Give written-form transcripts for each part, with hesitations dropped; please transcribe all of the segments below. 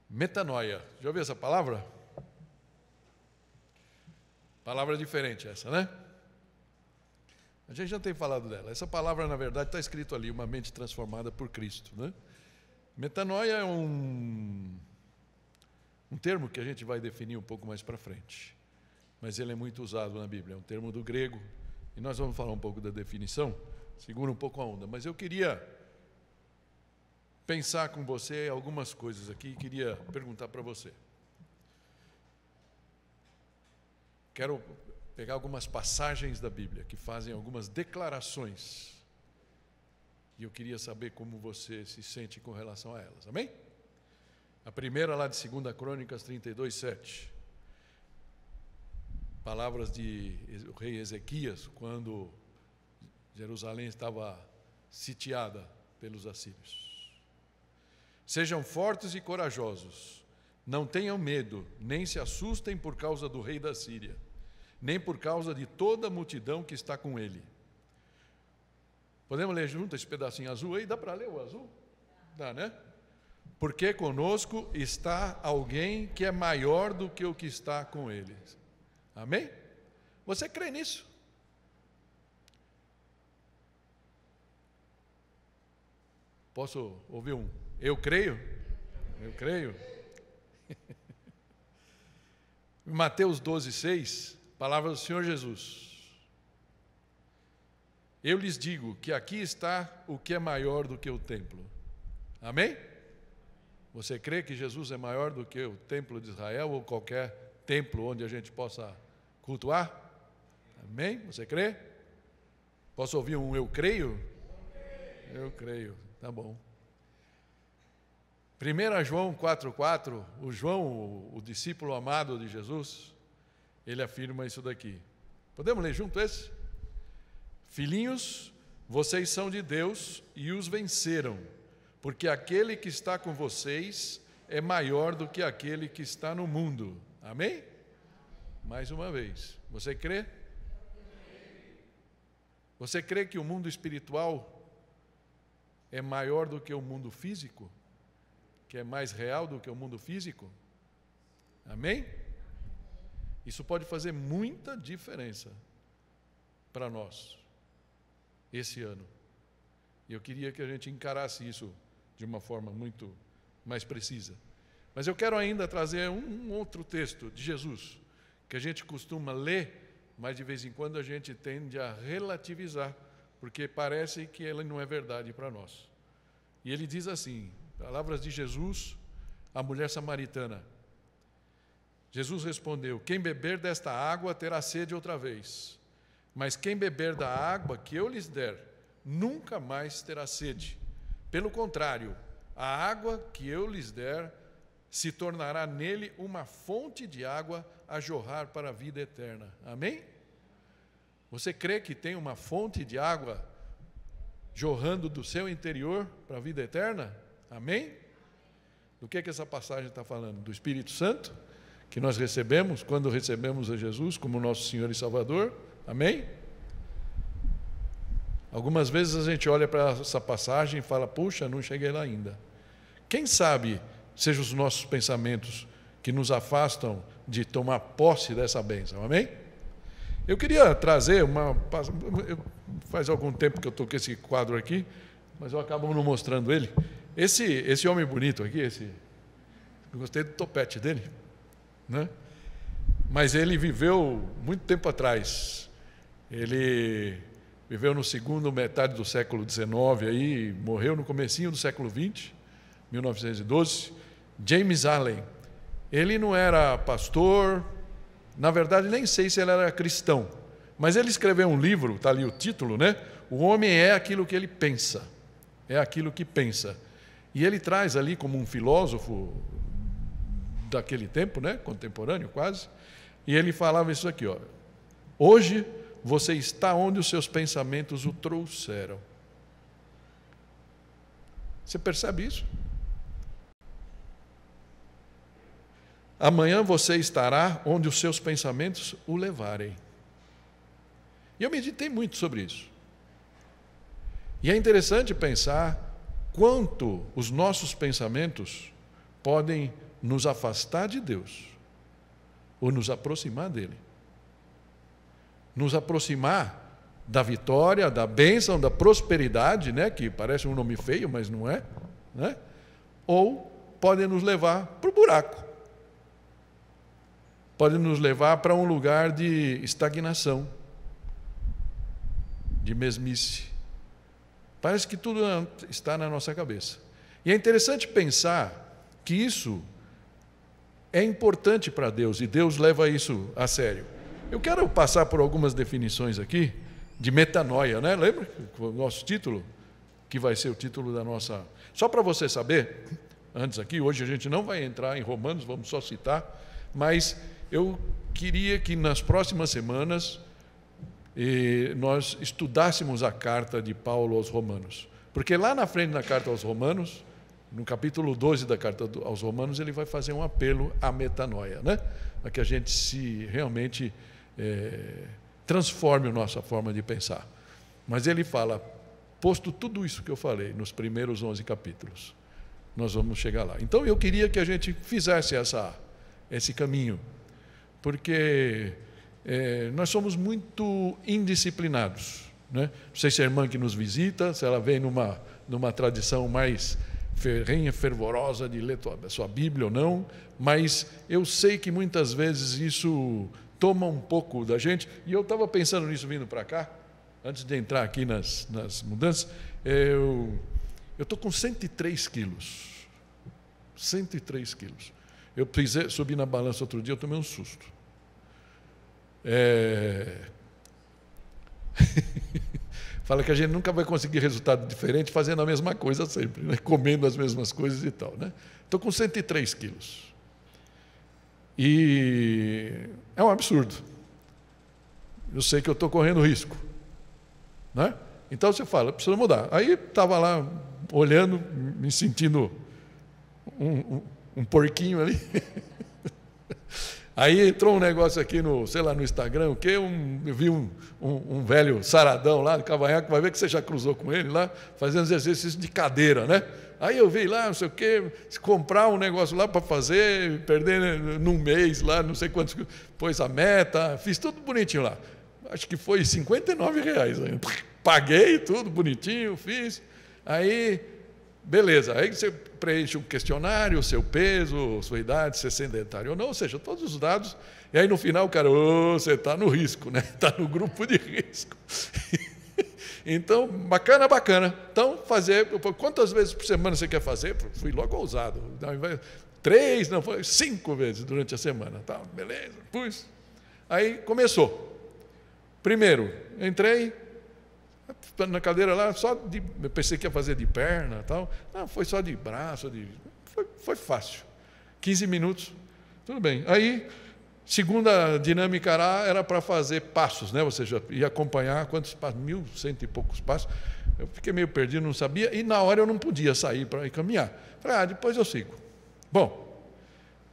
Metanoia. Já ouviu essa palavra? Palavra diferente essa, né? A gente já tem falado dela. Essa palavra, na verdade, está escrito ali, uma mente transformada por Cristo, né? Metanoia é um termo que a gente vai definir um pouco mais para frente, mas ele é muito usado na Bíblia, é um termo do grego, e nós vamos falar um pouco da definição. Segura um pouco a onda, mas eu queria pensar com você algumas coisas aqui, queria perguntar para você. Quero pegar algumas passagens da Bíblia que fazem algumas declarações, e eu queria saber como você se sente com relação a elas, amém? A primeira lá de 2 Crônicas 32:7. Palavras de o rei Ezequias, quando Jerusalém estava sitiada pelos assírios. Sejam fortes e corajosos, não tenham medo, nem se assustem por causa do rei da Síria, nem por causa de toda a multidão que está com ele. Podemos ler junto esse pedacinho azul aí? Dá para ler o azul? Dá, né? Porque conosco está alguém que é maior do que o que está com eles. Amém? Você crê nisso? Posso ouvir um? Eu creio? Eu creio. Mateus 12:6, palavra do Senhor Jesus. Eu lhes digo que aqui está o que é maior do que o templo. Amém? Você crê que Jesus é maior do que o templo de Israel ou qualquer templo onde a gente possa cultuar? Amém? Você crê? Posso ouvir um eu creio? Eu creio, tá bom. 1 João 4,4, o João, o discípulo amado de Jesus, ele afirma isso daqui. Podemos ler junto esse? Filhinhos, vocês são de Deus e os venceram, porque aquele que está com vocês é maior do que aquele que está no mundo. Amém? Mais uma vez, você crê? Você crê que o mundo espiritual é maior do que o mundo físico? Que é mais real do que o mundo físico? Amém? Isso pode fazer muita diferença para nós esse ano. E eu queria que a gente encarasse isso de uma forma muito mais precisa. Mas eu quero ainda trazer um outro texto de Jesus, que a gente costuma ler, mas de vez em quando a gente tende a relativizar, porque parece que ele não é verdade para nós. E ele diz assim, palavras de Jesus à mulher samaritana. Jesus respondeu: quem beber desta água terá sede outra vez, mas quem beber da água que eu lhes der, nunca mais terá sede. Pelo contrário, a água que eu lhes der se tornará nele uma fonte de água a jorrar para a vida eterna. Amém? Você crê que tem uma fonte de água jorrando do seu interior para a vida eterna? Amém? Do que essa passagem está falando? Do Espírito Santo, que nós recebemos quando recebemos a Jesus como nosso Senhor e Salvador. Amém? Algumas vezes a gente olha para essa passagem e fala, puxa, não cheguei lá ainda. Quem sabe sejam os nossos pensamentos que nos afastam de tomar posse dessa bênção. Amém? Eu queria trazer faz algum tempo que eu estou com esse quadro aqui, mas eu acabo não mostrando ele. Esse homem bonito aqui, eu gostei do topete dele, né? Mas ele viveu muito tempo atrás. Ele viveu no segundo metade do século XIX, aí, morreu no comecinho do século XX, 1912. James Allen. Ele não era pastor, na verdade nem sei se ele era cristão, mas ele escreveu um livro, está ali o título, né? O homem é aquilo que ele pensa, é aquilo que pensa. E ele traz ali como um filósofo daquele tempo, né? Contemporâneo quase, e ele falava isso aqui, ó: hoje você está onde os seus pensamentos o trouxeram. Você percebe isso? Amanhã você estará onde os seus pensamentos o levarem. E eu meditei muito sobre isso. E é interessante pensar quanto os nossos pensamentos podem nos afastar de Deus ou nos aproximar dele. Nos aproximar da vitória, da bênção, da prosperidade, né? Que parece um nome feio, mas não é, né? Ou pode nos levar para o buraco. Pode nos levar para um lugar de estagnação, de mesmice. Parece que tudo está na nossa cabeça. E é interessante pensar que isso é importante para Deus, e Deus leva isso a sério. Eu quero passar por algumas definições aqui de metanoia, né? Lembra o nosso título? Que vai ser o título da nossa... Só para você saber, antes aqui, hoje a gente não vai entrar em Romanos, vamos só citar, mas eu queria que nas próximas semanas nós estudássemos a carta de Paulo aos Romanos. Porque lá na frente da carta aos Romanos, no capítulo 12 da carta aos Romanos, ele vai fazer um apelo à metanoia, né? Para que a gente se realmente transforme a nossa forma de pensar. Mas ele fala, posto tudo isso que eu falei nos primeiros 11 capítulos, nós vamos chegar lá. Então eu queria que a gente fizesse esse caminho, porque nós somos muito indisciplinados, né? Não sei se a irmã que nos visita, se ela vem numa tradição mais ferrenha, fervorosa de ler a sua Bíblia ou não, mas eu sei que muitas vezes isso toma um pouco da gente, e eu estava pensando nisso vindo para cá, antes de entrar aqui nas mudanças. Eu estou com 103 quilos. 103 quilos. Eu subi na balança outro dia, eu tomei um susto. Fala que a gente nunca vai conseguir resultado diferente fazendo a mesma coisa sempre, né? Comendo as mesmas coisas e tal, né? Estou com 103 quilos. E é um absurdo. Eu sei que eu estou correndo risco, né? Então você fala, precisa mudar. Aí estava lá olhando, me sentindo um porquinho ali. Aí entrou um negócio aqui no Instagram, que eu vi um velho saradão lá de cavanhaque, vai ver que você já cruzou com ele lá, fazendo exercícios de cadeira, né? Aí eu vi lá, não sei o quê, comprar um negócio lá para fazer, perder num mês lá, não sei quantos, pôs a meta, fiz tudo bonitinho lá. Acho que foi R$59 ainda. Paguei tudo bonitinho, fiz. Aí, beleza, aí você preenche um questionário, o seu peso, sua idade, se é sedentário ou não, ou seja, todos os dados, e aí no final o cara, você está no risco, né? Está no grupo de risco. Então, bacana. Então, quantas vezes por semana você quer fazer? Fui logo ousado. 3, não, foi 5 vezes durante a semana. Tá, beleza, pus. Aí começou. Primeiro, entrei na cadeira lá, eu pensei que ia fazer de perna, tal. Não, foi só de braço, foi fácil. 15 minutos, tudo bem. Aí, segunda dinâmica era para fazer passos, né? Você já ia acompanhar quantos passos, 1.100 e poucos passos. Eu fiquei meio perdido, não sabia, e na hora eu não podia sair para ir caminhar. Falei, depois eu sigo. Bom,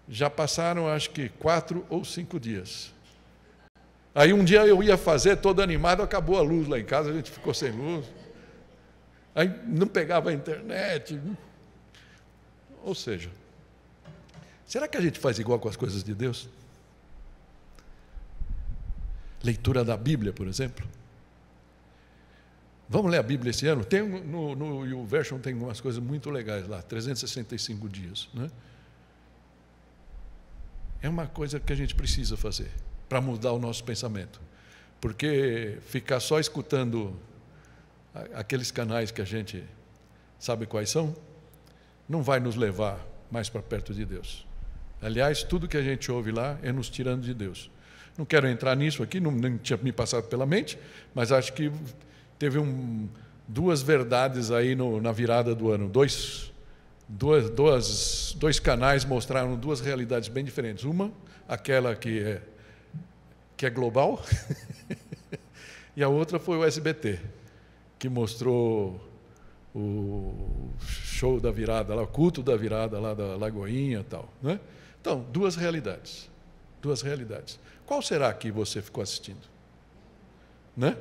já passaram acho que 4 ou 5 dias. Aí um dia eu ia fazer, todo animado, acabou a luz lá em casa, a gente ficou sem luz. Aí não pegava a internet. Ou seja, será que a gente faz igual com as coisas de Deus? Leitura da Bíblia, por exemplo. Vamos ler a Bíblia esse ano? Tem no YouVersion tem umas coisas muito legais lá, 365 dias, né? É uma coisa que a gente precisa fazer para mudar o nosso pensamento. Porque ficar só escutando aqueles canais que a gente sabe quais são, não vai nos levar mais para perto de Deus. Aliás, tudo que a gente ouve lá é nos tirando de Deus. Não quero entrar nisso aqui, nem tinha me passado pela mente, mas acho que teve duas verdades aí na virada do ano. Dois canais mostraram duas realidades bem diferentes. Uma, aquela que é global, e a outra foi o SBT, que mostrou o show da virada, o culto da virada lá da Lagoinha e tal, né? Então, duas realidades. Qual será que você ficou assistindo? Né?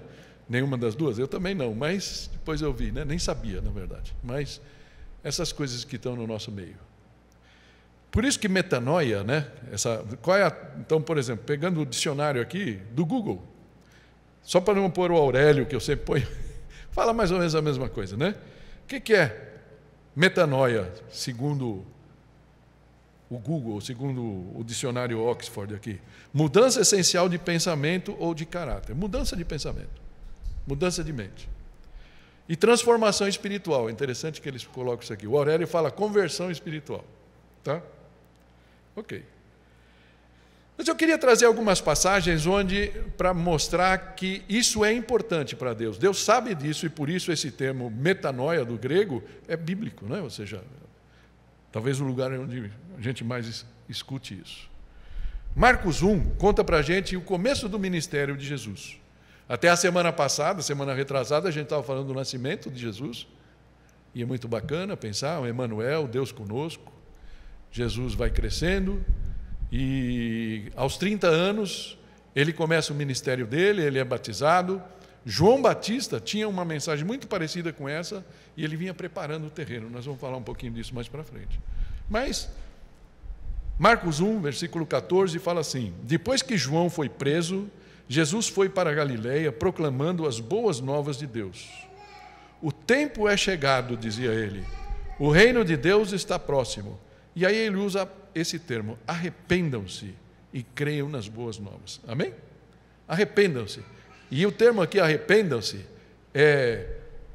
Nenhuma das duas? Eu também não, mas depois eu vi, né? Nem sabia, na verdade. Mas essas coisas que estão no nosso meio. Por isso que metanoia, né? Então, por exemplo, pegando o dicionário aqui do Google, só para não pôr o Aurélio, que eu sempre ponho, fala mais ou menos a mesma coisa, né? O que é metanoia, segundo o Google, segundo o dicionário Oxford aqui? Mudança essencial de pensamento ou de caráter. Mudança de pensamento, mudança de mente. E transformação espiritual. É interessante que eles colocam isso aqui. O Aurélio fala conversão espiritual. Tá? Ok. Mas eu queria trazer algumas passagens para mostrar que isso é importante para Deus. Deus sabe disso e por isso esse termo metanoia do grego é bíblico, né? Ou seja, talvez o lugar onde a gente mais escute isso. Marcos 1 conta para a gente o começo do ministério de Jesus. Até a semana passada, semana retrasada, a gente estava falando do nascimento de Jesus. E é muito bacana pensar, o Emmanuel, Deus conosco. Jesus vai crescendo e aos 30 anos ele começa o ministério dele, ele é batizado. João Batista tinha uma mensagem muito parecida com essa e ele vinha preparando o terreno. Nós vamos falar um pouquinho disso mais para frente. Mas Marcos 1, versículo 14, fala assim: depois que João foi preso, Jesus foi para a Galileia proclamando as boas novas de Deus. O tempo é chegado, dizia ele. O reino de Deus está próximo. E aí ele usa esse termo, arrependam-se e creiam nas boas novas. Amém? Arrependam-se. E o termo aqui, arrependam-se,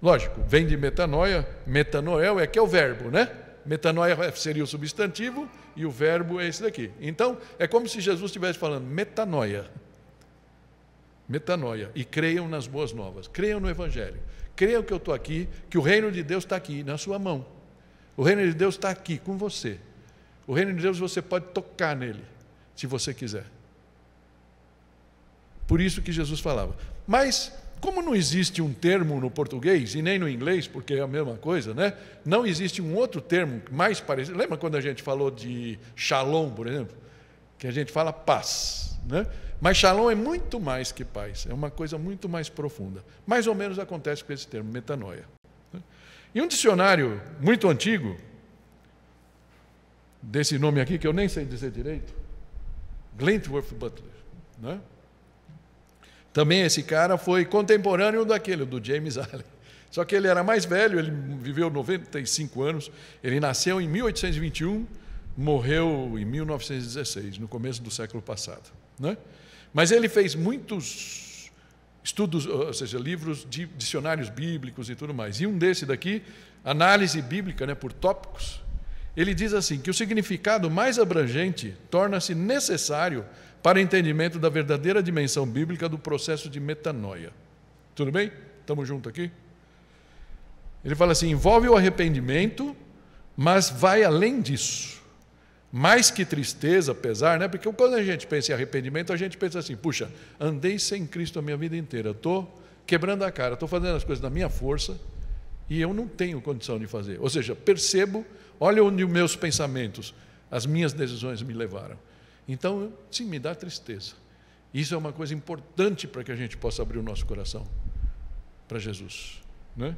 lógico, vem de metanoia, metanoel que é o verbo, né? Metanoia seria o substantivo e o verbo é esse daqui. Então, é como se Jesus estivesse falando, metanoia, e creiam nas boas novas, creiam no Evangelho, creiam que eu estou aqui, que o reino de Deus está aqui, na sua mão. O reino de Deus está aqui com você. O reino de Deus você pode tocar nele, se você quiser. Por isso que Jesus falava. Mas, como não existe um termo no português, e nem no inglês, porque é a mesma coisa, né? Não existe um outro termo mais parecido. Lembra quando a gente falou de shalom, por exemplo? Que a gente fala paz, né? Mas shalom é muito mais que paz, é uma coisa muito mais profunda. Mais ou menos acontece com esse termo, metanoia. E um dicionário muito antigo, desse nome aqui, que eu nem sei dizer direito, Glentworth Butler, né? Também esse cara foi contemporâneo do James Allen. Só que ele era mais velho, ele viveu 95 anos, ele nasceu em 1821, morreu em 1916, no começo do século passado, né? Mas ele fez muitos estudos, ou seja, livros de dicionários bíblicos e tudo mais. E um desse daqui, análise bíblica, né, por tópicos, ele diz assim, que o significado mais abrangente torna-se necessário para o entendimento da verdadeira dimensão bíblica do processo de metanoia. Tudo bem? Estamos juntos aqui? Ele fala assim, envolve o arrependimento, mas vai além disso. Mais que tristeza, pesar, né? Porque quando a gente pensa em arrependimento, a gente pensa assim, puxa, andei sem Cristo a minha vida inteira, estou quebrando a cara, estou fazendo as coisas na minha força e eu não tenho condição de fazer. Ou seja, percebo, olha onde os meus pensamentos, as minhas decisões me levaram. Então, sim, me dá tristeza. Isso é uma coisa importante para que a gente possa abrir o nosso coração para Jesus, né?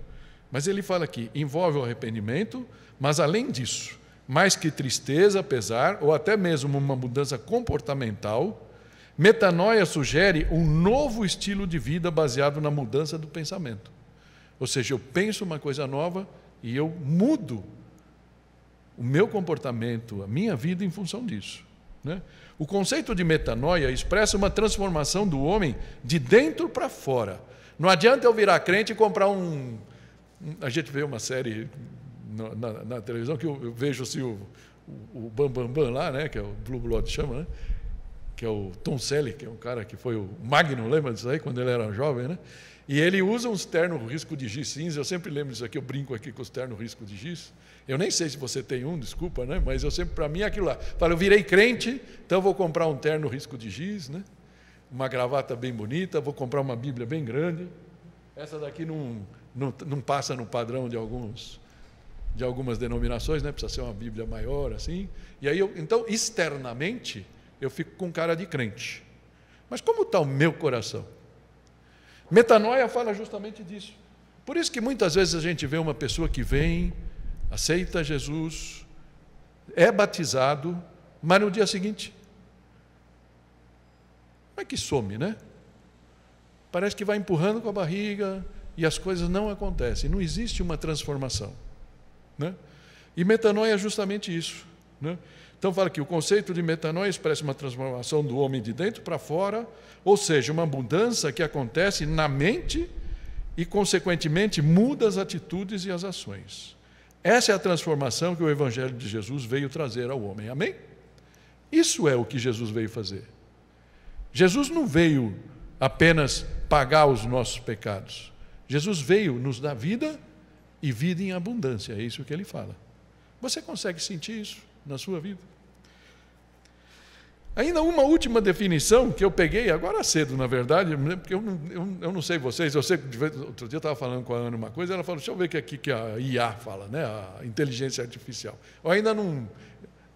Mas ele fala aqui, envolve o arrependimento, mas além disso, mais que tristeza, pesar, ou até mesmo uma mudança comportamental, metanoia sugere um novo estilo de vida baseado na mudança do pensamento. Ou seja, eu penso uma coisa nova e eu mudo o meu comportamento, a minha vida em função disso, né? O conceito de metanoia expressa uma transformação do homem de dentro para fora. Não adianta eu virar crente e comprar a gente vê uma série na televisão que eu vejo assim, o Bam Bam Bam lá, né, que é o Blue Blood chama, né, que é o Tom Selleck, que é um cara que foi o Magnum, lembra disso aí, quando ele era jovem, né? E ele usa uns ternos risco de giz cinza, eu sempre lembro disso aqui, eu brinco aqui com os ternos risco de giz. Eu nem sei se você tem um, desculpa, né? Mas eu sempre, para mim, é aquilo lá. Falo, eu virei crente, então eu vou comprar um terno risco de giz, né? Uma gravata bem bonita, vou comprar uma Bíblia bem grande. Essa daqui não passa no padrão de algumas denominações, né? Precisa ser uma Bíblia maior, assim. E aí, então, externamente, eu fico com cara de crente. Mas como está o meu coração? Metanoia fala justamente disso. Por isso que muitas vezes a gente vê uma pessoa que vem, aceita Jesus, é batizado, mas no dia seguinte, como é que some, né? Parece que vai empurrando com a barriga e as coisas não acontecem, não existe uma transformação, né? E metanoia é justamente isso, né? Então fala que o conceito de metanoia expressa uma transformação do homem de dentro para fora, ou seja, uma mudança que acontece na mente e, consequentemente, muda as atitudes e as ações. Essa é a transformação que o Evangelho de Jesus veio trazer ao homem. Amém? Isso é o que Jesus veio fazer. Jesus não veio apenas pagar os nossos pecados. Jesus veio nos dar vida e vida em abundância. É isso que ele fala. Você consegue sentir isso na sua vida? Ainda uma última definição que eu peguei agora cedo, na verdade, porque eu não sei vocês, eu sei que outro dia eu estava falando com a Ana uma coisa, ela falou, deixa eu ver que a IA fala, né? A inteligência artificial. Eu ainda não,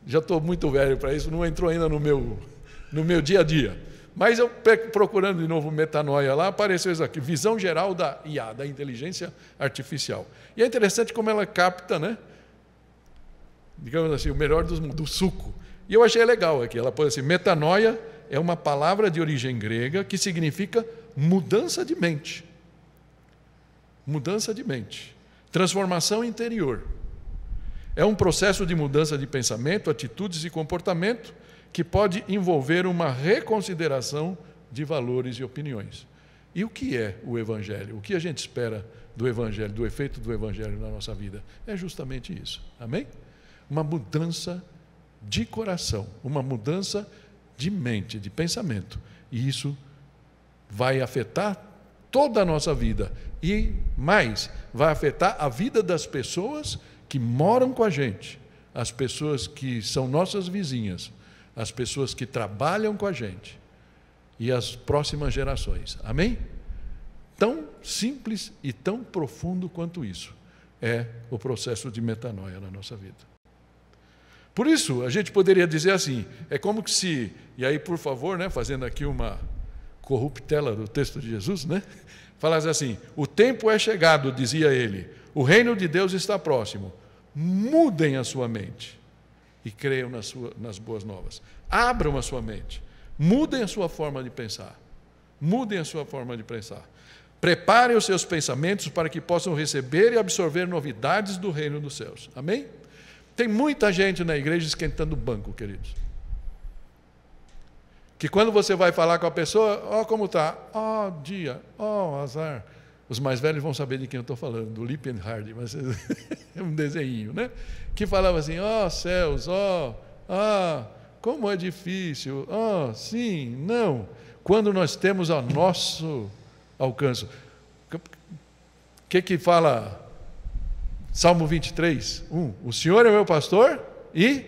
já estou muito velho para isso, não entrou ainda no meu dia a dia. Mas eu procurando de novo metanoia lá, apareceu isso aqui, visão geral da IA, da inteligência artificial. E é interessante como ela capta, né? Digamos assim, o melhor do suco. E eu achei legal aqui, ela pôs assim, metanoia é uma palavra de origem grega que significa mudança de mente. Mudança de mente. Transformação interior. É um processo de mudança de pensamento, atitudes e comportamento que pode envolver uma reconsideração de valores e opiniões. E o que é o Evangelho? O que a gente espera do Evangelho, do efeito do Evangelho na nossa vida? É justamente isso. Amém? Uma mudança de coração, uma mudança de mente, de pensamento. E isso vai afetar toda a nossa vida. E mais, vai afetar a vida das pessoas que moram com a gente, as pessoas que são nossas vizinhas, as pessoas que trabalham com a gente e as próximas gerações. Amém? Tão simples e tão profundo quanto isso é o processo de metanoia na nossa vida. Por isso, a gente poderia dizer assim, é como que se, e aí por favor, né, fazendo aqui uma corruptela do texto de Jesus, né, falasse assim, o tempo é chegado, dizia ele, o reino de Deus está próximo, mudem a sua mente e creiam nas boas novas. Abram a sua mente, mudem a sua forma de pensar, mudem a sua forma de pensar. Preparem os seus pensamentos para que possam receber e absorver novidades do reino dos céus. Amém? Tem muita gente na igreja esquentando o banco, queridos. Que quando você vai falar com a pessoa, ó como está, ó dia, ó azar. Os mais velhos vão saber de quem eu estou falando, do Lip and Hardy, mas é um desenho, né? Que falava assim, ó céus, ó, como é difícil, ó, sim, não. Quando nós temos ao nosso alcance. O que fala Salmo 23, 1. O Senhor é meu pastor e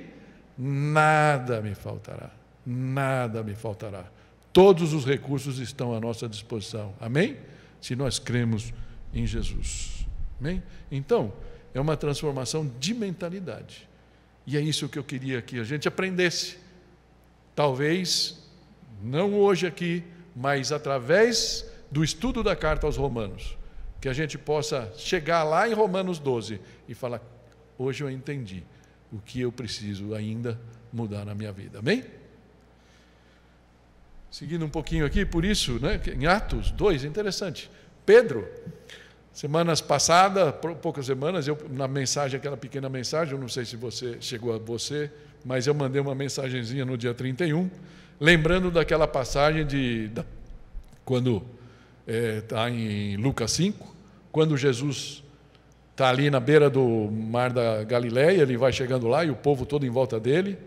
nada me faltará. Nada me faltará. Todos os recursos estão à nossa disposição. Amém? Se nós cremos em Jesus. Amém? Então, é uma transformação de mentalidade. E é isso que eu queria que a gente aprendesse. Talvez, não hoje aqui, mas através do estudo da carta aos Romanos, que a gente possa chegar lá em Romanos 12 e falar, hoje eu entendi o que eu preciso ainda mudar na minha vida. Amém? Seguindo um pouquinho aqui, por isso, né, em Atos 2, interessante. Pedro, semanas passadas, poucas semanas, eu na mensagem, aquela pequena mensagem, eu não sei se chegou a você, mas eu mandei uma mensagenzinha no dia 31, lembrando daquela passagem quando está em Lucas 5, quando Jesus está ali na beira do mar da Galileia, ele vai chegando lá e o povo todo em volta dele,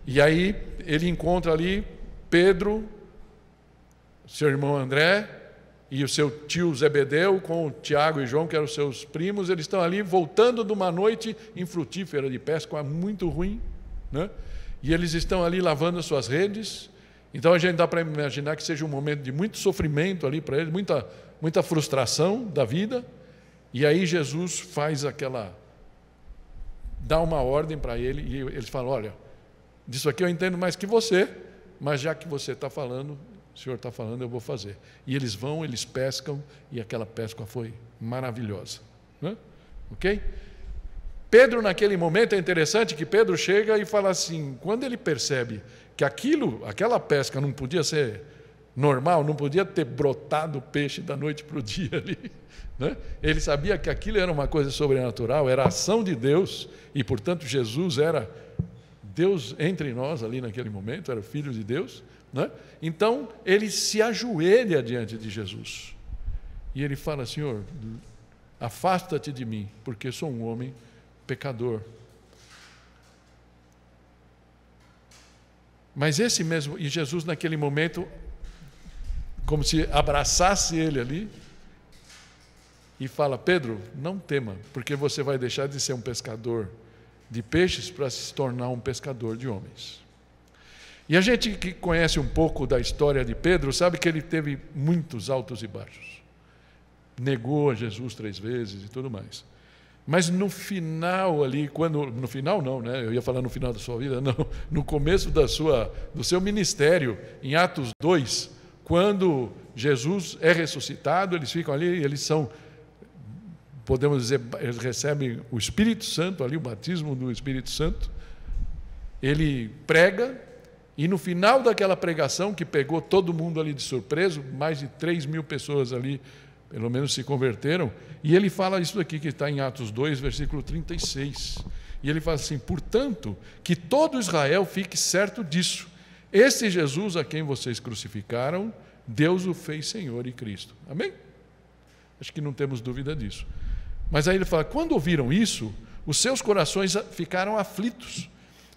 e aí ele encontra ali Pedro, seu irmão André e o seu tio Zebedeu com o Tiago e João, que eram seus primos. Eles estão ali voltando de uma noite infrutífera de pesca, muito ruim, né? E eles estão ali lavando as suas redes. Então a gente dá para imaginar que seja um momento de muito sofrimento ali para eles, muita frustração da vida. E aí Jesus dá uma ordem para ele, e eles falam, olha, disso aqui eu entendo mais que você, mas já que você está falando, o Senhor está falando, eu vou fazer. E eles vão, eles pescam, e aquela pesca foi maravilhosa, né? Ok? Pedro, naquele momento, é interessante que Pedro chega e fala assim, quando ele percebe que aquela pesca não podia ser normal, não podia ter brotado peixe da noite para o dia ali, né? Ele sabia que aquilo era uma coisa sobrenatural, era a ação de Deus, e, portanto, Jesus era Deus entre nós ali naquele momento, era o Filho de Deus, né? Então, ele se ajoelha diante de Jesus. E ele fala, Senhor, afasta-te de mim, porque sou um homem pecador. Mas esse mesmo, e Jesus naquele momento, como se abraçasse ele ali, e fala, Pedro, não tema, porque você vai deixar de ser um pescador de peixes para se tornar um pescador de homens. E a gente que conhece um pouco da história de Pedro, sabe que ele teve muitos altos e baixos. Negou a Jesus 3 vezes e tudo mais. Mas no final ali, no final não, né? Eu ia falar no final da sua vida, não. No começo do seu ministério, em Atos 2, quando Jesus é ressuscitado, eles ficam ali, eles são, podemos dizer, eles recebem o Espírito Santo ali, o batismo do Espírito Santo. Ele prega, e no final daquela pregação, que pegou todo mundo ali de surpresa, mais de 3.000 pessoas ali, pelo menos se converteram, e ele fala isso aqui que está em Atos 2, versículo 36. E ele fala assim, portanto, que todo Israel fique certo disso. Este Jesus a quem vocês crucificaram, Deus o fez Senhor e Cristo. Amém? Acho que não temos dúvida disso. Mas aí ele fala, quando ouviram isso, os seus corações ficaram aflitos.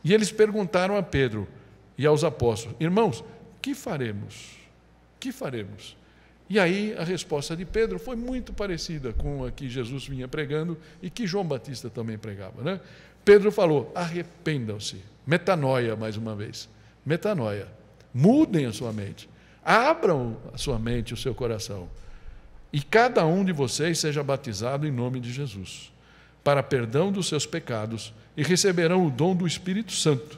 E eles perguntaram a Pedro e aos apóstolos, irmãos, que faremos? Que faremos? E aí a resposta de Pedro foi muito parecida com a que Jesus vinha pregando e que João Batista também pregava, né? Pedro falou, arrependam-se, metanoia mais uma vez, metanoia, mudem a sua mente, abram a sua mente, o seu coração, e cada um de vocês seja batizado em nome de Jesus, para perdão dos seus pecados, e receberão o dom do Espírito Santo,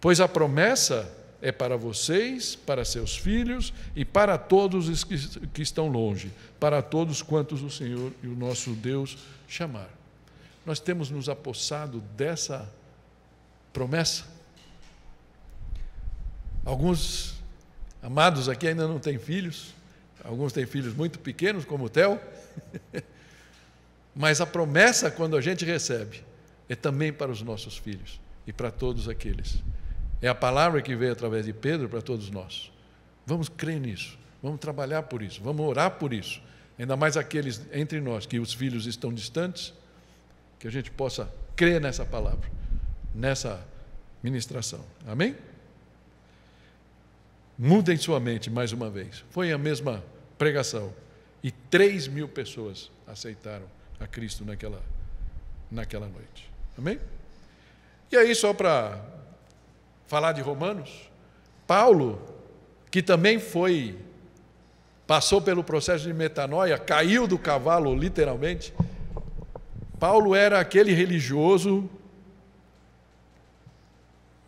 pois a promessa é para vocês, para seus filhos e para todos os que estão longe, para todos quantos o Senhor e o nosso Deus chamar. Nós temos nos apossado dessa promessa. Alguns amados aqui ainda não têm filhos, alguns têm filhos muito pequenos, como o Theo, mas a promessa, quando a gente recebe, é também para os nossos filhos e para todos aqueles. É a palavra que veio através de Pedro para todos nós. Vamos crer nisso, vamos trabalhar por isso, vamos orar por isso. Ainda mais aqueles entre nós que os filhos estão distantes, que a gente possa crer nessa palavra, nessa ministração. Amém? Mudem sua mente mais uma vez. Foi a mesma pregação. E 3.000 pessoas aceitaram a Cristo naquela noite. Amém? E aí, só para falar de Romanos, Paulo, que também passou pelo processo de metanoia, caiu do cavalo literalmente. Paulo era aquele religioso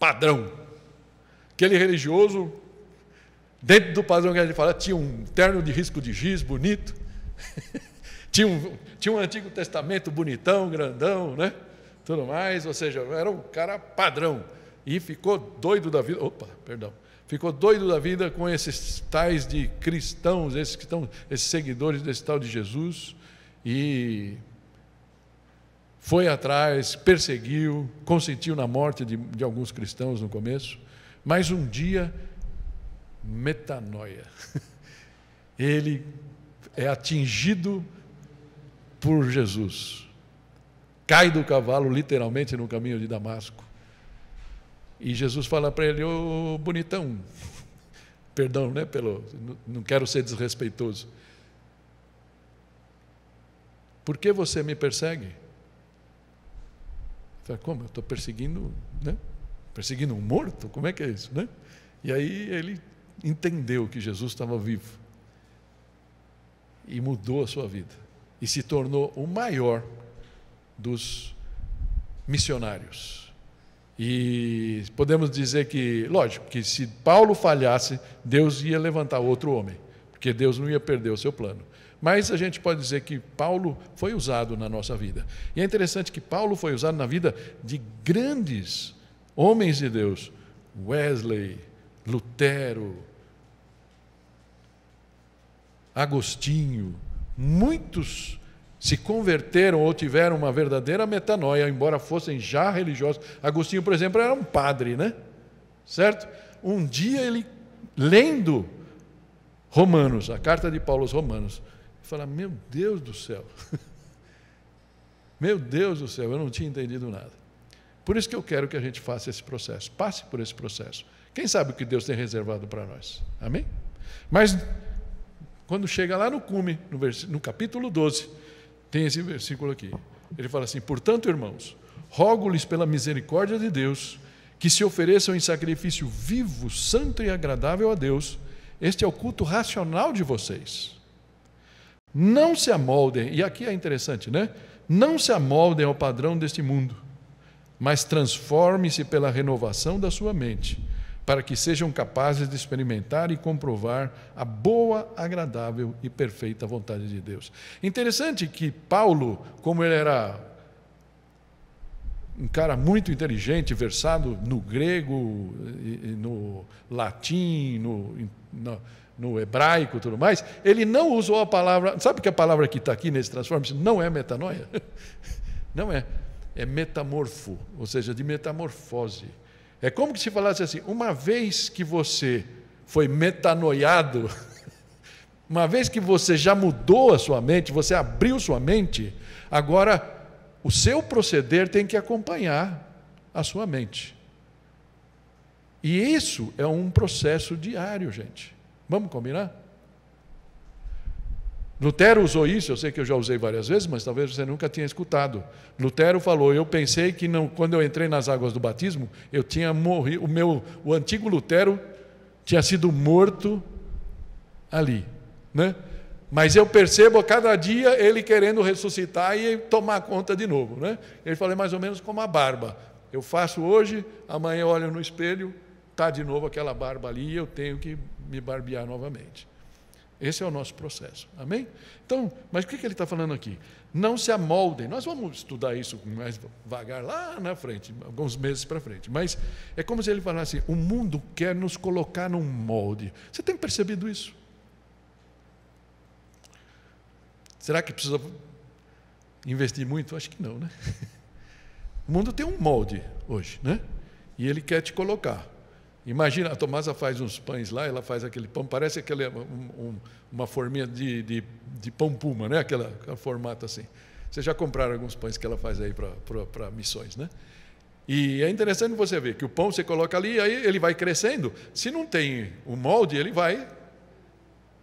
padrão, aquele religioso, dentro do padrão que a gente fala, tinha um terno de risco de giz bonito, tinha um Antigo Testamento bonitão, grandão, né? Tudo mais, ou seja, era um cara padrão. E ficou doido da vida, ficou doido da vida com esses tais de cristãos, esses seguidores desse tal de Jesus, e foi atrás, perseguiu, consentiu na morte de alguns cristãos no começo, mas um dia, metanoia, ele é atingido por Jesus, cai do cavalo literalmente no caminho de Damasco, e Jesus fala para ele, ô bonitão, perdão, né, não quero ser desrespeitoso, por que você me persegue? Fala, como? Eu estou perseguindo, né? Perseguindo um morto? Como é que é isso, né? E aí ele entendeu que Jesus estava vivo e mudou a sua vida e se tornou o maior dos missionários. E podemos dizer que, lógico, que se Paulo falhasse, Deus ia levantar outro homem, porque Deus não ia perder o seu plano. Mas a gente pode dizer que Paulo foi usado na nossa vida. E é interessante que Paulo foi usado na vida de grandes homens de Deus. Wesley, Lutero, Agostinho, muitos se converteram ou tiveram uma verdadeira metanoia, embora fossem já religiosos. Agostinho, por exemplo, era um padre, né? Certo? Um dia ele, lendo Romanos, a carta de Paulo aos Romanos, fala: meu Deus do céu, meu Deus do céu, eu não tinha entendido nada. Por isso que eu quero que a gente faça esse processo, passe por esse processo. Quem sabe o que Deus tem reservado para nós? Amém? Mas, quando chega lá no cume, no capítulo 12, tem esse versículo aqui. Ele fala assim: portanto, irmãos, rogo-lhes pela misericórdia de Deus, que se ofereçam em sacrifício vivo, santo e agradável a Deus. Este é o culto racional de vocês. Não se amoldem, e aqui é interessante, né? Não se amoldem ao padrão deste mundo, mas transforme-se pela renovação da sua mente, para que sejam capazes de experimentar e comprovar a boa, agradável e perfeita vontade de Deus. Interessante que Paulo, como ele era um cara muito inteligente, versado no grego, no latim, no hebraico e tudo mais, ele não usou a palavra... Sabe que a palavra que está aqui nesse transforme-se não é metanoia? Não é. É metamorfo, ou seja, de metamorfose. É como se falasse assim: uma vez que você foi metanoiado, uma vez que você já mudou a sua mente, você abriu sua mente, agora o seu proceder tem que acompanhar a sua mente. E isso é um processo diário, gente. Vamos combinar? Lutero usou isso, eu sei que eu já usei várias vezes, mas talvez você nunca tenha escutado. Lutero falou: eu pensei que não, quando eu entrei nas águas do batismo, eu tinha morrido, o antigo Lutero tinha sido morto ali, né? Mas eu percebo a cada dia ele querendo ressuscitar e tomar conta de novo, né? Ele falou: é mais ou menos como a barba. Eu faço hoje, amanhã eu olho no espelho, está de novo aquela barba ali e eu tenho que me barbear novamente. Esse é o nosso processo, amém? Então, mas o que ele está falando aqui? Não se amoldem. Nós vamos estudar isso mais devagar lá na frente, alguns meses para frente. Mas é como se ele falasse: o mundo quer nos colocar num molde. Você tem percebido isso? Será que precisa investir muito? Acho que não, né? O mundo tem um molde hoje, né? E ele quer te colocar. Imagina, a Tomasa faz uns pães lá, ela faz aquele pão, parece uma forminha de pão puma, né? Aquele formato assim. Vocês já compraram alguns pães que ela faz aí para missões, né? E é interessante você ver que o pão você coloca ali, aí ele vai crescendo. Se não tem o molde, ele vai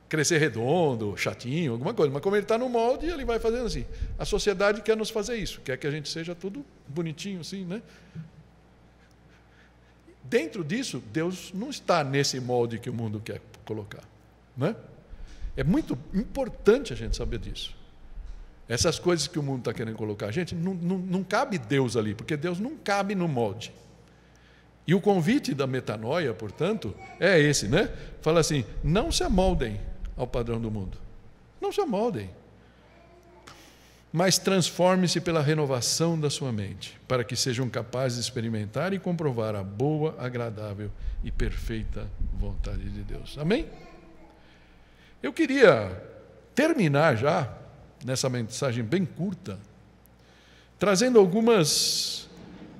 crescer redondo, chatinho, alguma coisa. Mas como ele está no molde, ele vai fazendo assim. A sociedade quer nos fazer isso, quer que a gente seja tudo bonitinho assim, né? Dentro disso, Deus não está nesse molde que o mundo quer colocar, né? É muito importante a gente saber disso. Essas coisas que o mundo está querendo colocar, a gente não cabe Deus ali, porque Deus não cabe no molde. E o convite da metanoia, portanto, é esse, né? Fala assim: não se amoldem ao padrão do mundo. Não se amoldem. Mas transforme-se pela renovação da sua mente, para que sejam capazes de experimentar e comprovar a boa, agradável e perfeita vontade de Deus. Amém? Eu queria terminar já, nessa mensagem bem curta, trazendo algumas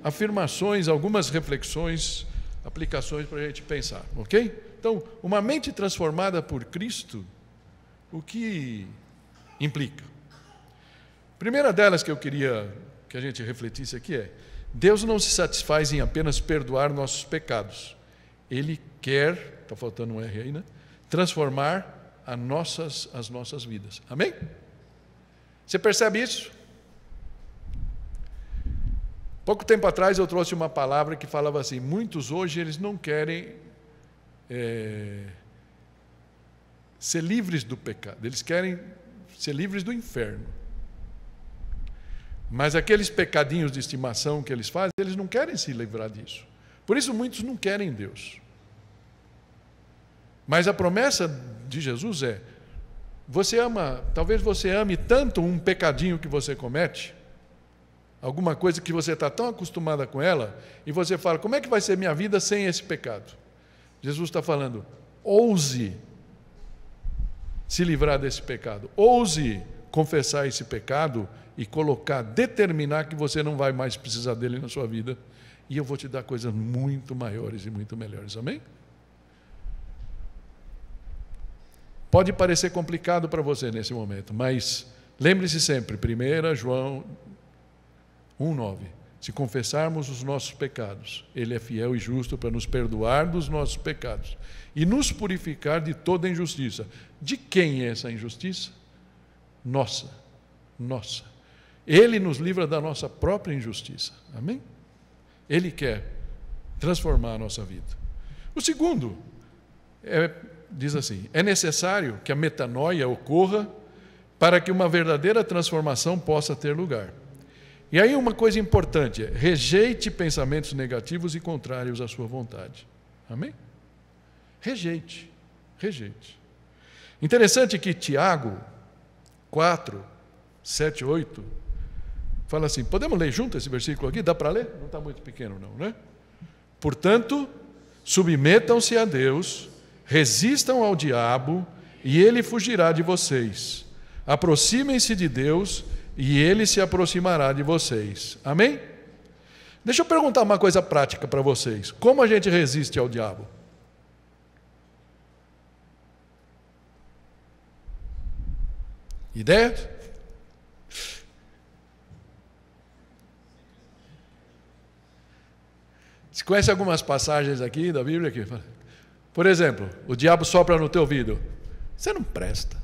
afirmações, algumas reflexões, aplicações para a gente pensar, ok? Então, uma mente transformada por Cristo, o que implica? A primeira delas que eu queria que a gente refletisse aqui é: Deus não se satisfaz em apenas perdoar nossos pecados. Ele quer, está faltando um R aí, né? Transformar as nossas vidas. Amém? Você percebe isso? Pouco tempo atrás eu trouxe uma palavra que falava assim: muitos hoje eles não querem ser livres do pecado, eles querem ser livres do inferno. Mas aqueles pecadinhos de estimação que eles fazem, eles não querem se livrar disso. Por isso muitos não querem Deus. Mas a promessa de Jesus é: talvez você ame tanto um pecadinho que você comete, alguma coisa que você está tão acostumada com ela, e você fala, como é que vai ser minha vida sem esse pecado? Jesus está falando, ouse se livrar desse pecado, ouse confessar esse pecado e determinar que você não vai mais precisar dele na sua vida, e eu vou te dar coisas muito maiores e muito melhores, amém? Pode parecer complicado para você nesse momento, mas lembre-se sempre, 1 João 1,9, se confessarmos os nossos pecados, Ele é fiel e justo para nos perdoar dos nossos pecados e nos purificar de toda injustiça. De quem é essa injustiça? Nossa. Ele nos livra da nossa própria injustiça, amém? Ele quer transformar a nossa vida. O segundo diz assim, é necessário que a metanoia ocorra para que uma verdadeira transformação possa ter lugar. E aí uma coisa importante rejeite pensamentos negativos e contrários à sua vontade. Amém? Rejeite. Interessante que Tiago 4, 7, 8, fala assim, podemos ler junto esse versículo aqui? Dá para ler? Não está muito pequeno não, né? Portanto, submetam-se a Deus, resistam ao diabo e ele fugirá de vocês. Aproximem-se de Deus e Ele se aproximará de vocês. Amém? Deixa eu perguntar uma coisa prática para vocês. Como a gente resiste ao diabo? Ideia? Você conhece algumas passagens aqui da Bíblia que fala, por exemplo, o diabo sopra no teu ouvido. Você não presta.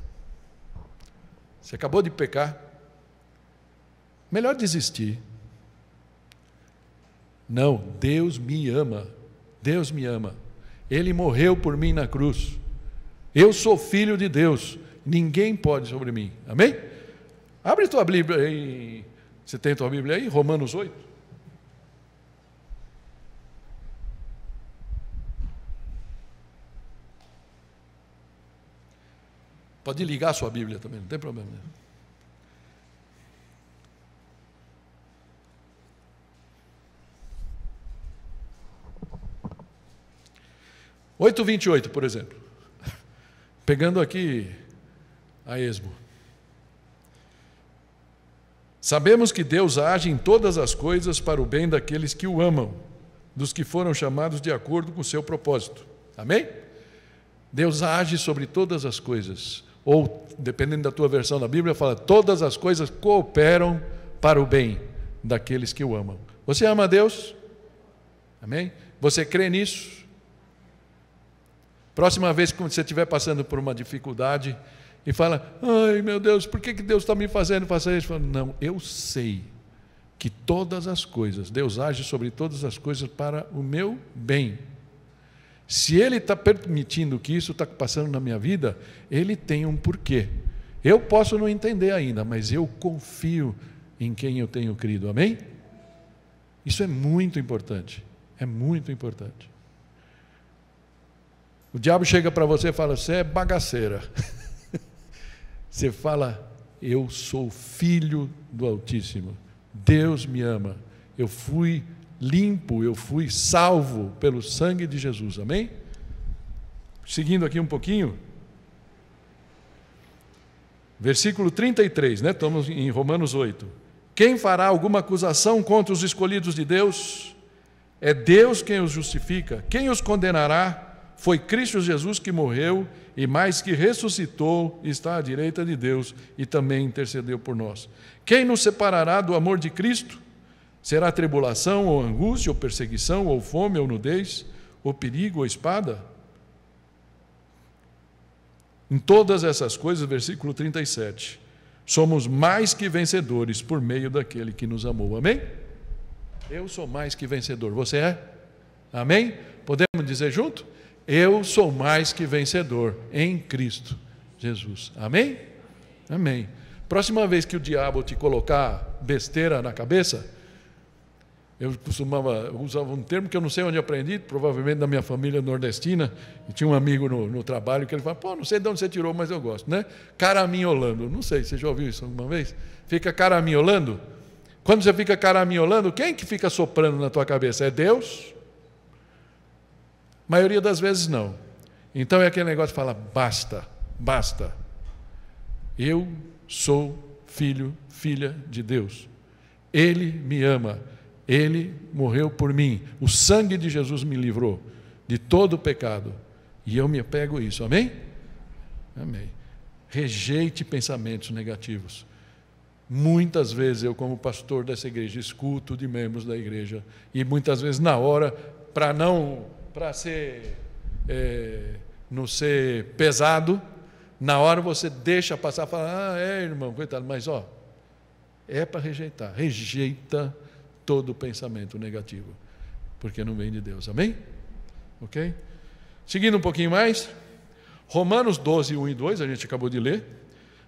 Você acabou de pecar. Melhor desistir. Não, Deus me ama. Deus me ama. Ele morreu por mim na cruz. Eu sou filho de Deus. Ninguém pode sobre mim. Amém? Abre tua Bíblia aí. Você tem tua Bíblia aí? Romanos 8. Pode ligar a sua Bíblia também, não tem problema. 8:28, por exemplo. Pegando aqui a esmo. Sabemos que Deus age em todas as coisas para o bem daqueles que o amam, dos que foram chamados de acordo com o seu propósito. Amém? Deus age sobre todas as coisas. Ou, dependendo da tua versão da Bíblia, fala, todas as coisas cooperam para o bem daqueles que o amam. Você ama a Deus? Amém? Você crê nisso? Próxima vez que você estiver passando por uma dificuldade e fala, ai meu Deus, por que Deus está me fazendo fazer isso? Fala, não, eu sei que todas as coisas, Deus age sobre todas as coisas para o meu bem. Se Ele está permitindo que isso está passando na minha vida, Ele tem um porquê. Eu posso não entender ainda, mas eu confio em quem eu tenho crido, amém? Isso é muito importante, é muito importante. O diabo chega para você e fala, você é bagaceira. Você fala, eu sou filho do Altíssimo, Deus me ama, eu fui limpo, eu fui salvo pelo sangue de Jesus, amém? Seguindo aqui um pouquinho, versículo 33, né? Estamos em Romanos 8. Quem fará alguma acusação contra os escolhidos de Deus? É Deus quem os justifica. Quem os condenará? Foi Cristo Jesus que morreu e mais que ressuscitou, está à direita de Deus e também intercedeu por nós. Quem nos separará do amor de Cristo? Será tribulação, ou angústia, ou perseguição, ou fome, ou nudez, ou perigo, ou espada? Em todas essas coisas, versículo 37, somos mais que vencedores por meio daquele que nos amou. Amém? Eu sou mais que vencedor. Você é? Amém? Podemos dizer junto? Eu sou mais que vencedor em Cristo Jesus. Amém? Amém. Próxima vez que o diabo te colocar besteira na cabeça, Eu costumava usar um termo que eu não sei onde aprendi, provavelmente da minha família nordestina, e tinha um amigo no trabalho que ele falava, pô, não sei de onde você tirou, mas eu gosto, né? Caraminholando, não sei, você já ouviu isso alguma vez? Fica caraminholando? Quando você fica caraminholando, quem que fica soprando na tua cabeça? É Deus? A maioria das vezes não. Então é aquele negócio que fala, basta, basta. Eu sou filho, filha de Deus. Ele me ama. Ele morreu por mim. O sangue de Jesus me livrou de todo o pecado. E eu me apego a isso. Amém? Amém. Rejeite pensamentos negativos. Muitas vezes eu, como pastor dessa igreja, escuto de membros da igreja. E muitas vezes na hora, para não ser pesado, na hora você deixa passar, fala, irmão, coitado, mas é para rejeitar. Rejeita todo pensamento negativo, porque não vem de Deus, amém? Ok? Seguindo um pouquinho mais, Romanos 12, 1 e 2, a gente acabou de ler,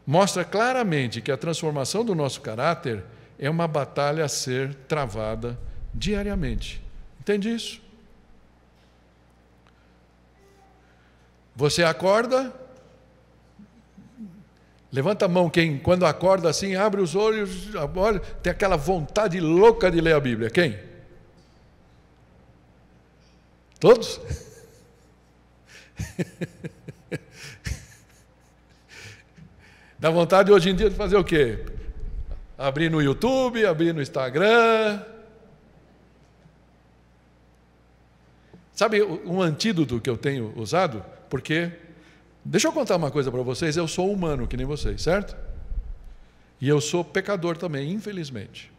mostra claramente que a transformação do nosso caráter é uma batalha a ser travada diariamente. Entende isso? Você acorda, levanta a mão quem, quando acorda assim, abre os olhos, tem aquela vontade louca de ler a Bíblia. Quem? Todos? Dá vontade hoje em dia de fazer o quê? Abrir no YouTube, abrir no Instagram. Sabe um antídoto que eu tenho usado? Porque, deixa eu contar uma coisa para vocês, eu sou humano que nem vocês, certo? E eu sou pecador também, infelizmente.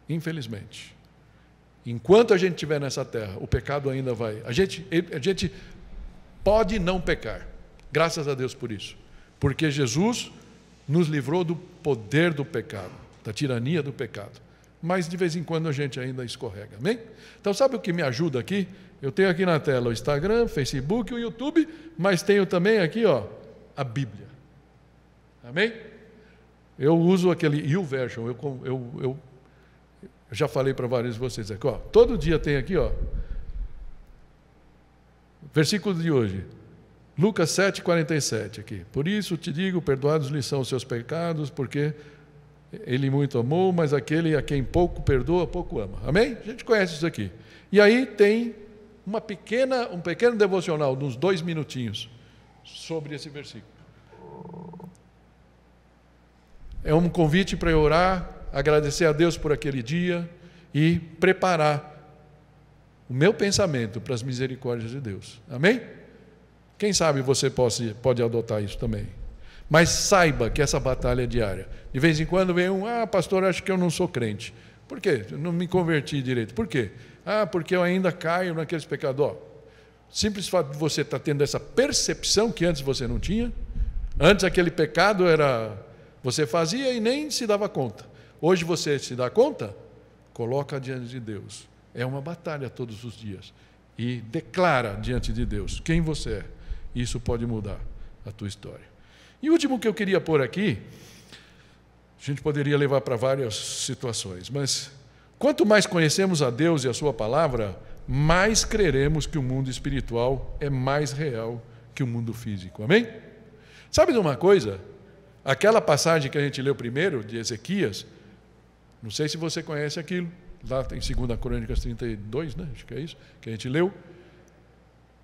Infelizmente. Enquanto a gente estiver nessa terra, o pecado ainda vai. A gente pode não pecar, graças a Deus por isso. Porque Jesus nos livrou do poder do pecado, da tirania do pecado. Mas de vez em quando a gente ainda escorrega, amém? Então sabe o que me ajuda aqui? Eu tenho aqui na tela o Instagram, o Facebook, o YouTube, mas tenho também aqui, a Bíblia. Amém? Eu uso aquele YouVersion, eu já falei para vários de vocês aqui, todo dia tem aqui, versículo de hoje, Lucas 7,47 aqui. Por isso te digo, perdoados lhes são os seus pecados, porque ele muito amou, mas aquele a quem pouco perdoa, pouco ama. Amém? A gente conhece isso aqui. E aí tem um pequeno devocional, de uns 2 minutinhos, sobre esse versículo. É um convite para eu orar, agradecer a Deus por aquele dia e preparar o meu pensamento para as misericórdias de Deus. Amém? Quem sabe você pode adotar isso também. Mas saiba que essa batalha é diária. De vez em quando vem pastor, acho que eu não sou crente. Por quê? Eu não me converti direito. Por quê? Porque eu ainda caio naqueles pecados. Simples fato de você estar tendo essa percepção que antes você não tinha. Antes aquele pecado você fazia e nem se dava conta. Hoje você se dá conta, coloca diante de Deus. É uma batalha todos os dias. E declara diante de Deus quem você é. Isso pode mudar a tua história. E o último que eu queria pôr aqui, a gente poderia levar para várias situações, mas quanto mais conhecemos a Deus e a sua palavra, mais creremos que o mundo espiritual é mais real que o mundo físico. Amém? Sabe de uma coisa? Aquela passagem que a gente leu primeiro, de Ezequias, não sei se você conhece aquilo, lá em 2 Crônicas 32, né? Acho que é isso, que a gente leu.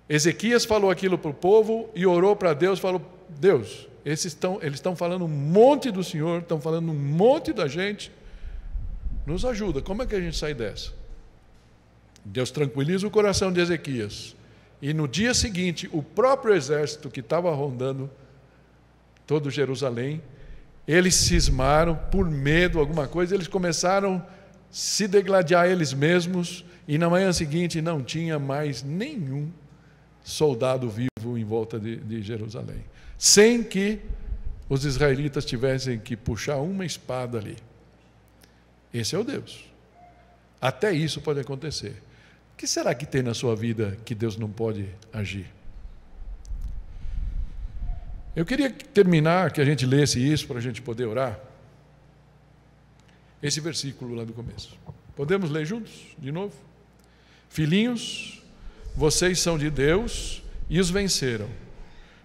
Ezequias falou aquilo para o povo e orou para Deus, falou, Deus, eles estão falando um monte do Senhor, estão falando um monte da gente, nos ajuda, como é que a gente sai dessa? Deus tranquiliza o coração de Ezequias, e no dia seguinte, o próprio exército que estava rondando todo Jerusalém, eles cismaram por medo, alguma coisa, eles começaram a se degladiar eles mesmos, e na manhã seguinte não tinha mais nenhum soldado vivo em volta de Jerusalém, sem que os israelitas tivessem que puxar uma espada ali. Esse é o Deus. Até isso pode acontecer. O que será que tem na sua vida que Deus não pode agir? Eu queria terminar, que a gente lesse isso para a gente poder orar. esse versículo lá do começo. Podemos ler juntos, de novo? Filhinhos, vocês são de Deus e os venceram,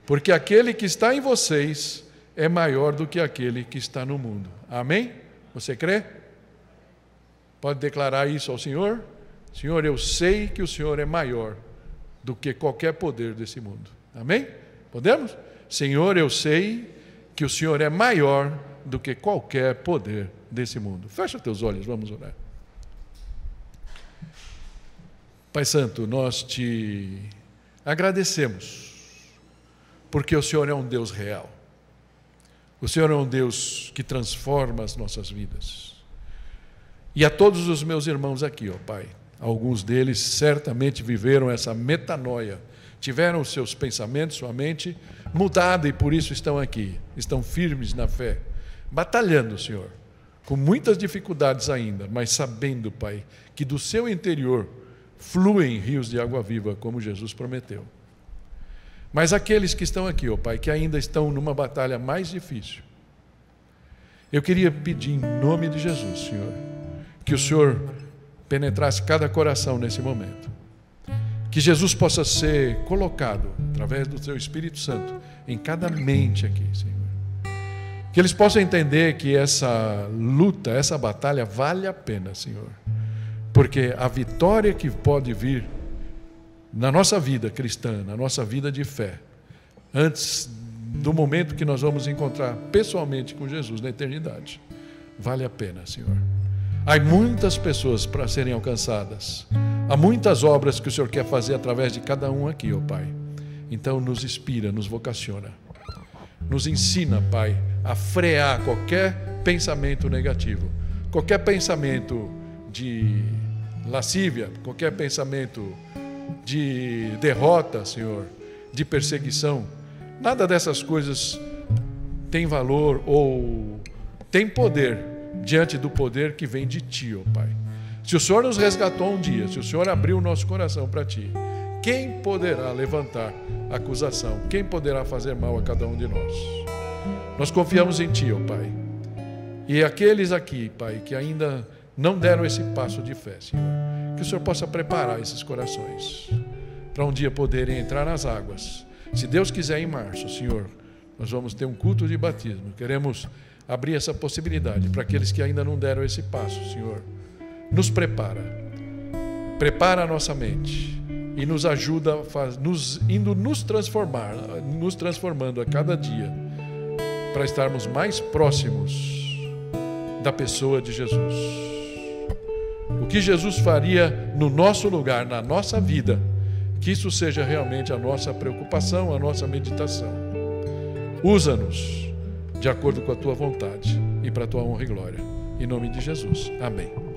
porque aquele que está em vocês é maior do que aquele que está no mundo. Amém? Você crê? Pode declarar isso ao Senhor? Senhor, eu sei que o Senhor é maior do que qualquer poder desse mundo. Amém? Podemos? Senhor, eu sei que o Senhor é maior do que qualquer poder desse mundo. Fecha teus olhos, vamos orar. Pai Santo, nós te agradecemos, porque o Senhor é um Deus real. O Senhor é um Deus que transforma as nossas vidas. E a todos os meus irmãos aqui, ó Pai, alguns deles certamente viveram essa metanoia, tiveram os seus pensamentos, sua mente mudada e por isso estão aqui, estão firmes na fé, batalhando, Senhor, com muitas dificuldades ainda, mas sabendo, Pai, que do seu interior fluem rios de água viva, como Jesus prometeu. Mas aqueles que estão aqui, ó Pai, que ainda estão numa batalha mais difícil, eu queria pedir em nome de Jesus, Senhor, que o Senhor penetrasse cada coração nesse momento. Que Jesus possa ser colocado, através do Seu Espírito Santo, em cada mente aqui, Senhor. Que eles possam entender que essa luta, essa batalha vale a pena, Senhor. Porque a vitória que pode vir na nossa vida cristã, na nossa vida de fé, antes do momento que nós vamos encontrar pessoalmente com Jesus na eternidade, vale a pena, Senhor. Há muitas pessoas para serem alcançadas. Há muitas obras que o Senhor quer fazer através de cada um aqui, ó Pai. Então nos inspira, nos vocaciona. Nos ensina, Pai, a frear qualquer pensamento negativo, qualquer pensamento de lascívia, qualquer pensamento de derrota, Senhor, de perseguição. Nada dessas coisas tem valor ou tem poder diante do poder que vem de Ti, ó Pai. Se o Senhor nos resgatou um dia, se o Senhor abriu o nosso coração para Ti, quem poderá levantar acusação? Quem poderá fazer mal a cada um de nós? Nós confiamos em Ti, ó Pai. E aqueles aqui, Pai, que ainda não deram esse passo de fé, Senhor, que o Senhor possa preparar esses corações para um dia poderem entrar nas águas. Se Deus quiser, em março, Senhor, nós vamos ter um culto de batismo. Queremos abrir essa possibilidade para aqueles que ainda não deram esse passo, Senhor. Nos prepara a nossa mente e nos ajuda nos transformando a cada dia para estarmos mais próximos da pessoa de Jesus. O que Jesus faria no nosso lugar, na nossa vida, que isso seja realmente a nossa preocupação, a nossa meditação. Usa-nos de acordo com a Tua vontade e para a Tua honra e glória. Em nome de Jesus. Amém.